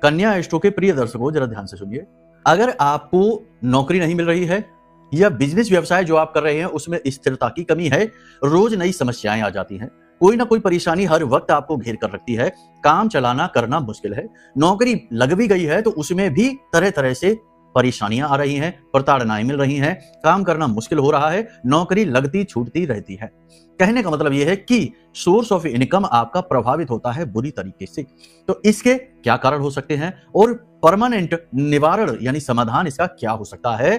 कन्या एस्ट्रो के प्रिय दर्शकों, जरा ध्यान से सुनिए। अगर आपको नौकरी नहीं मिल रही है या बिजनेस व्यवसाय जो आप कर रहे हैं उसमें स्थिरता की कमी है, रोज नई समस्याएं आ जाती हैं, कोई ना कोई परेशानी हर वक्त आपको घेर कर रखती है, काम चलाना करना मुश्किल है, नौकरी लग भी गई है तो उसमें भी तरह तरह से परेशानियां आ रही हैं, प्रताड़नाएं मिल रही हैं, काम करना मुश्किल हो रहा है, नौकरी लगती छूटती रहती है। कहने का मतलब यह है कि सोर्स ऑफ इनकम आपका प्रभावित होता है बुरी तरीके से। तो इसके क्या कारण हो सकते हैं और परमानेंट निवारण यानी समाधान इसका क्या हो सकता है?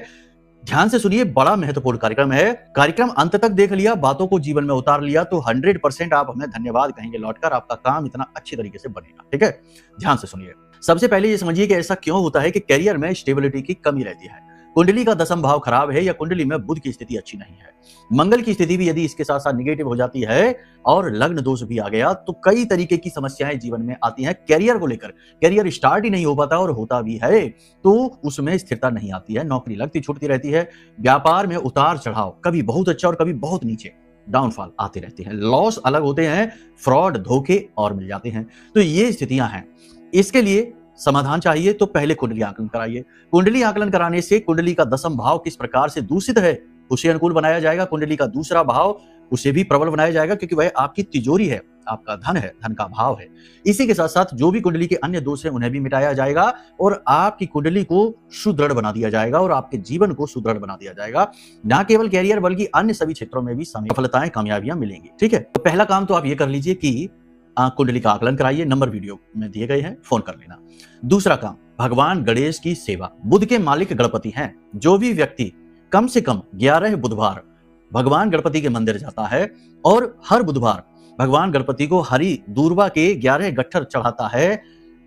ध्यान से सुनिए, बड़ा महत्वपूर्ण कार्यक्रम है। कार्यक्रम अंत तक देख लिया, बातों को जीवन में उतार लिया तो 100% आप हमें धन्यवाद कहेंगे लौटकर, आपका काम इतना अच्छी तरीके से बनेगा। ठीक है, ध्यान से सुनिए। सबसे पहले ये समझिए कि ऐसा क्यों होता है कि करियर में स्टेबिलिटी की कमी रहती है। कुंडली का दसम भाव खराब है या कुंडली में बुध की स्थिति अच्छी नहीं है, मंगल की स्थिति भी यदि इसके साथ साथ निगेटिव हो जाती है और लग्न दोष भी आ गया तो कई तरीके की समस्याएं जीवन में आती हैं करियर को लेकर। करियर स्टार्ट ही नहीं हो पाता और होता भी है तो उसमें स्थिरता नहीं आती है, नौकरी लगती छूटती रहती है, व्यापार में उतार चढ़ाव, कभी बहुत अच्छा और कभी बहुत नीचे, डाउनफॉल आते रहते हैं, लॉस अलग होते हैं, फ्रॉड धोखे और मिल जाते हैं। तो ये स्थितियां हैं। इसके लिए समाधान चाहिए तो पहले कुंडली आकलन कराइए। कुंडली आकलन कराने से कुंडली का दसम भाव किस प्रकार से दूषित है उसे अनुकूल बनाया जाएगा, कुंडली का दूसरा भाव उसे भी प्रबल बनाया जाएगा क्योंकि वह आपकी तिजोरी है, आपका धन है, धन का भाव है। इसी के साथ साथ जो भी कुंडली के अन्य दोष हैं उन्हें भी मिटाया जाएगा और आपकी कुंडली को सुदृढ़ बना दिया जाएगा और आपके जीवन को सुदृढ़ बना दिया जाएगा। न केवल कैरियर बल्कि अन्य सभी क्षेत्रों में भी सफलताएं कामयाबियां मिलेंगी। ठीक है, तो पहला काम तो आप ये कर लीजिए कि कुंडली का आकलन कराइए, नंबर वीडियो में दिए गए हैं, फोन कर लेना। दूसरा काम, भगवान गणेश की सेवा। बुध के मालिक गणपति हैं। जो भी व्यक्ति कम से कम 11 बुधवार भगवान गणपति के मंदिर जाता है और हर बुधवार भगवान गणपति को हरी दूर्वा के 11 गट्ठर चढ़ाता है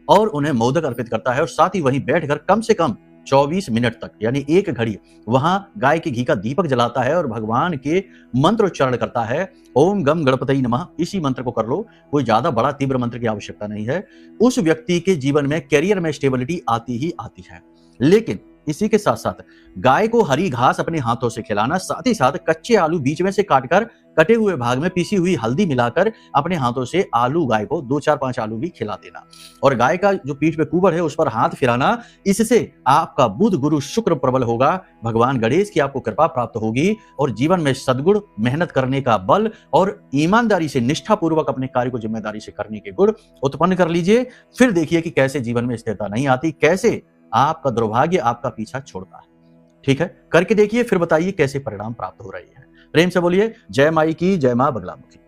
और उन्हें मोदक अर्पित करता है और साथ ही वहीं बैठकर कम से कम 24 मिनट तक यानी 1 घड़ी वहां गाय के घी का दीपक जलाता है और भगवान के मंत्र उच्चारण करता है, ओम गम गणपति नमः, इसी मंत्र को कर लो, कोई ज्यादा बड़ा तीव्र मंत्र की आवश्यकता नहीं है। उस व्यक्ति के जीवन में कैरियर में स्टेबिलिटी आती ही आती है। लेकिन इसी के साथ साथ गाय को हरी घास अपने हाथों से खिलाना, साथ ही साथ कच्चे आलू बीच में से काटकर कटे हुए भाग में पीसी हुई हल्दी मिलाकर अपने हाथों से आलू गाय को 2-4-5 आलू भी खिला देना और गाय का जो पीठ पे कुबड़ है उस पर हाथ फिराना, इससे आपका बुध गुरु शुक्र प्रबल होगा, भगवान गणेश की आपको कृपा प्राप्त होगी और जीवन में सद्गुण, मेहनत करने का बल और ईमानदारी से निष्ठा पूर्वक अपने कार्य को जिम्मेदारी से करने के गुण उत्पन्न कर लीजिए। फिर देखिए कि कैसे जीवन में स्थिरता नहीं आती, कैसे आपका दुर्भाग्य आपका पीछा छोड़ता है। ठीक है, करके देखिए, फिर बताइए कैसे परिणाम प्राप्त हो रही है। प्रेम से बोलिए जय माई की, जय मां बगलामुखी।